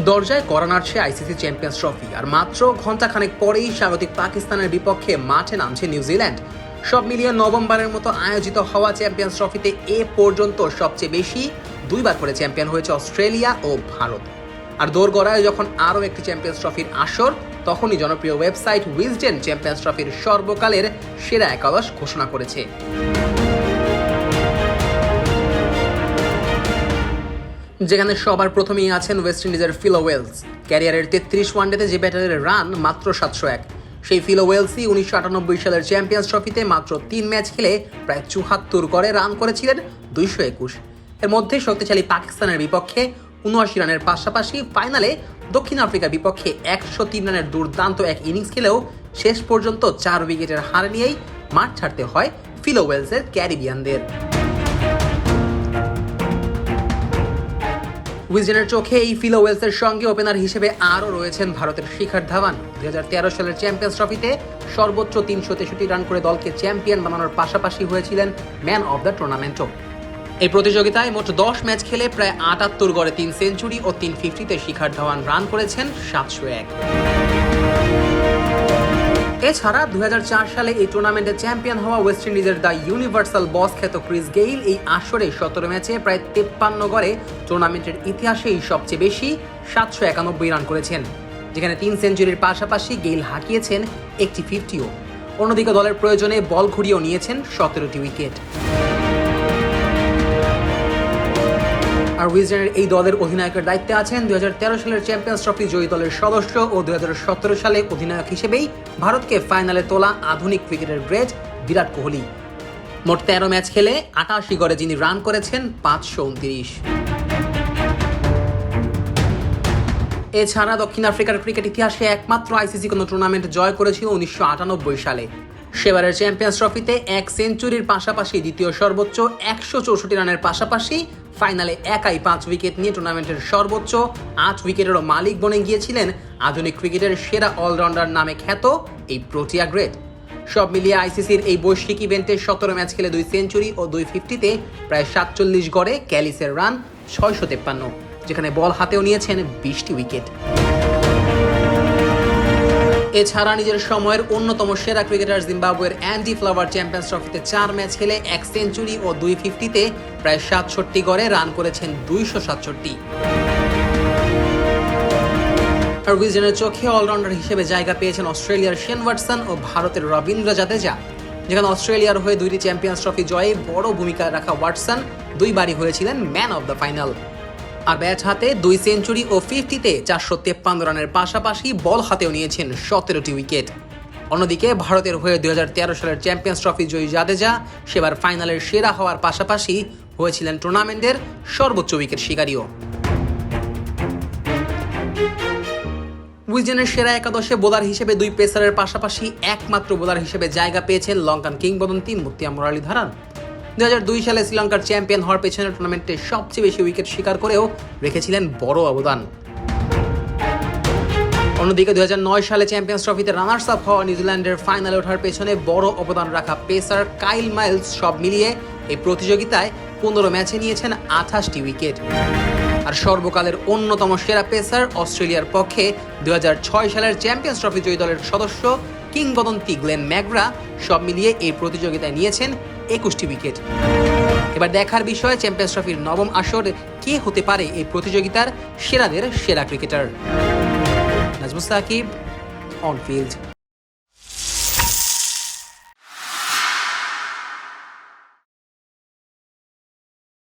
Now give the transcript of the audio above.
দরজায় কড়া নাড়ছে ICC champions trophy, আর মাত্র ঘণ্টাখানেক পরেই স্বাগতিক পাকিস্তানের বিপক্ষে মাঠে নামছে নিউজিল্যান্ড। সব মিলিয়ে নভেম্বরের মতো আয়োজিত হওয়া চ্যাম্পিয়ন্স ট্রফিতে এ পর্যন্ত সবচেয়ে বেশি দুইবার করে চ্যাম্পিয়ন হয়েছে অস্ট্রেলিয়া ও ভারত। আর দোরগড়ায় যখন আরও একটি চ্যাম্পিয়ন্স ট্রফির আসর, তখনই জনপ্রিয় ওয়েবসাইট উইজডেন চ্যাম্পিয়ন্স ট্রফির সর্বকালের সেরা একাদশ ঘোষণা করেছে। যেখানে সবার প্রথমেই আছেন ওয়েস্ট ইন্ডিজের ফিল ওয়েলস। ক্যারিয়ারের 33 ওয়ানডেতে যে ব্যাটারের রান মাত্র 701। সেই ফিল ওয়েলসই 1998 সালের চ্যাম্পিয়ন্স ট্রফিতে মাত্র 3 ম্যাচ খেলে প্রায় 74 করে রান করেছিলেন 221। এর মধ্যে শক্তিশালী পাকিস্তানের বিপক্ষে 79 রানের পাশাপাশি ফাইনালে দক্ষিণ আফ্রিকার বিপক্ষে 103 রানের দুর্দান্ত এক ইনিংস খেলেও শেষ পর্যন্ত 4 উইকেটের হার নিয়েই মাঠ ছাড়তে হয় ফিল ওয়েলসের ক্যারিবিয়ানদের। উইজডেনের চোখে এই ফিল ওয়েলসের সঙ্গে ওপেনার হিসেবে আরও রয়েছেন ভারতের শিখর ধাওয়ান। 2013 সালের চ্যাম্পিয়ন্স ট্রফিতে সর্বোচ্চ 363 রান করে দলকে চ্যাম্পিয়ন বানানোর পাশাপাশি হয়েছিলেন ম্যান অব দ্য টুর্নামেন্টও। এই প্রতিযোগিতায় মোট 10 ম্যাচ খেলে প্রায় 78 গড়ে 3 সেঞ্চুরি ও 350-তে শিখর ধাওয়ান রান করেছেন 701। এছাড়া 2004 সালে এই টুর্নামেন্টে চ্যাম্পিয়ন হওয়া ওয়েস্ট ইন্ডিজের দ্য ইউনিভার্সাল বস খ্যাত ক্রিস গেইল এই আসরে 17 ম্যাচে প্রায় 53 গড়ে টুর্নামেন্টের ইতিহাসেই সবচেয়ে বেশি 791 রান করেছেন, যেখানে 3 সেঞ্চুরির পাশাপাশি গেইল হাঁকিয়েছেন একটি 50ও। অন্যদিকে দলের প্রয়োজনে বল ঘুরিয়েও নিয়েছেন 17টি উইকেট। আর উইজডেনের এই দলের অধিনায়কের দায়িত্বে আছেন 2013 সালের চ্যাম্পিয়ন্স ট্রফি জয়ী দলের সদস্য ও 2017 সালে অধিনায়ক হিসেবেই ভারতকে ফাইনালে তোলা আধুনিক ক্রিকেটের গ্রেট বিরাট কোহলি। মোট 13 ম্যাচ খেলে 88 গড়ে যিনি রান করেছেন 529। এছাড়া দক্ষিণ আফ্রিকার ক্রিকেট ইতিহাসে একমাত্র আইসিসি কোনো টুর্নামেন্ট জয় করেছিল 1998 সালে। সেবারের চ্যাম্পিয়ন্স ট্রফিতে 1 সেঞ্চুরির পাশাপাশি দ্বিতীয় সর্বোচ্চ 164 রানের পাশাপাশি ফাইনালে একাই 5 উইকেট নিয়ে টুর্নামেন্টের সর্বোচ্চ 8 উইকেটেরও মালিক বনে গিয়েছিলেন আধুনিক ক্রিকেটের সেরা অলরাউন্ডার নামে খ্যাত এই প্রোটিয়া গ্রেট। সব মিলিয়ে আইসিসির এই বৈশ্বিক ইভেন্টে 17 ম্যাচ খেলে 2 সেঞ্চুরি ও 250-তে প্রায় 47 গড়ে ক্যালিসের রান 653, যেখানে বল হাতেও নিয়েছেন 20টি উইকেট। এছাড়া নিজের সময়ের অন্যতম সেরা ক্রিকেটার জিম্বাবুয়ের অ্যান্ডি ফ্লাভার চ্যাম্পিয়ন্স ট্রফিতে 4 ম্যাচ খেলে 1 সেঞ্চুরি ও 250-তে প্রায় 67 গড়ে রান করেছেন 267। আর উইজডেনের চোখে অলরাউন্ডার হিসেবে জায়গা পেয়েছেন অস্ট্রেলিয়ার শেন ওয়াটসন ও ভারতের রবীন্দ্র জাদেজা। যেখানে অস্ট্রেলিয়ার হয়ে 2টি চ্যাম্পিয়ন্স ট্রফি জয়ে বড় ভূমিকা রাখা ওয়াটসন 2 বারই হয়েছিলেন ম্যান অব দ্য ফাইনাল। আর ব্যাট হাতে 2 সেঞ্চুরি ও 50-তে 453 রানের পাশাপাশি বল হাতেও নিয়েছেন 17টি উইকেট। অন্যদিকে ভারতের হয়ে 2013 সালের চ্যাম্পিয়ন্স ট্রফি জয়ী জাদেজা সেবার ফাইনালের সেরা হওয়ার পাশাপাশি হয়েছিলেন টুর্নামেন্টের সর্বোচ্চ উইকেট শিকারীও। উইজডেনের সেরা একাদশে বোলার হিসেবে 2 পেসারের পাশাপাশি একমাত্র বোলার হিসেবে জায়গা পেয়েছেন লঙ্কান কিংবদন্তি মুত্তিয়া মুরালীধরান। 2002 সালে শ্রীলঙ্কার চ্যাম্পিয়ন হওয়ার পেছনে টুর্নামেন্টে সবচেয়ে বেশি উইকেট শিকার করেও রেখেছিলেন বড় অবদান। অন্যদিকে 2009 সালে চ্যাম্পিয়ন্স ট্রফিতে রানার্স আপ হওয়া নিউজিল্যান্ডের ফাইনালে ওঠার পেছনে বড় অবদান রাখা পেসার কাইল মাইলস সব মিলিয়ে এই প্রতিযোগিতায় 15 ম্যাচে নিয়েছেন 28টি উইকেট। আর সর্বকালের অন্যতম সেরা পেসার অস্ট্রেলিয়ার পক্ষে 2006 সালের চ্যাম্পিয়ন্স ট্রফি জয়ী দলের সদস্য কিংবদন্তি গ্লেন ম্যাকগ্রা সব মিলিয়ে এই প্রতিযোগিতায় নিয়েছেন 21টি উইকেট। এবার দেখার বিষয় চ্যাম্পিয়ন্স ট্রফির নবম আসর কে হতে পারে এই প্রতিযোগিতার সেরাদের সেরা ক্রিকেটার। Nazmus Sakib, on field.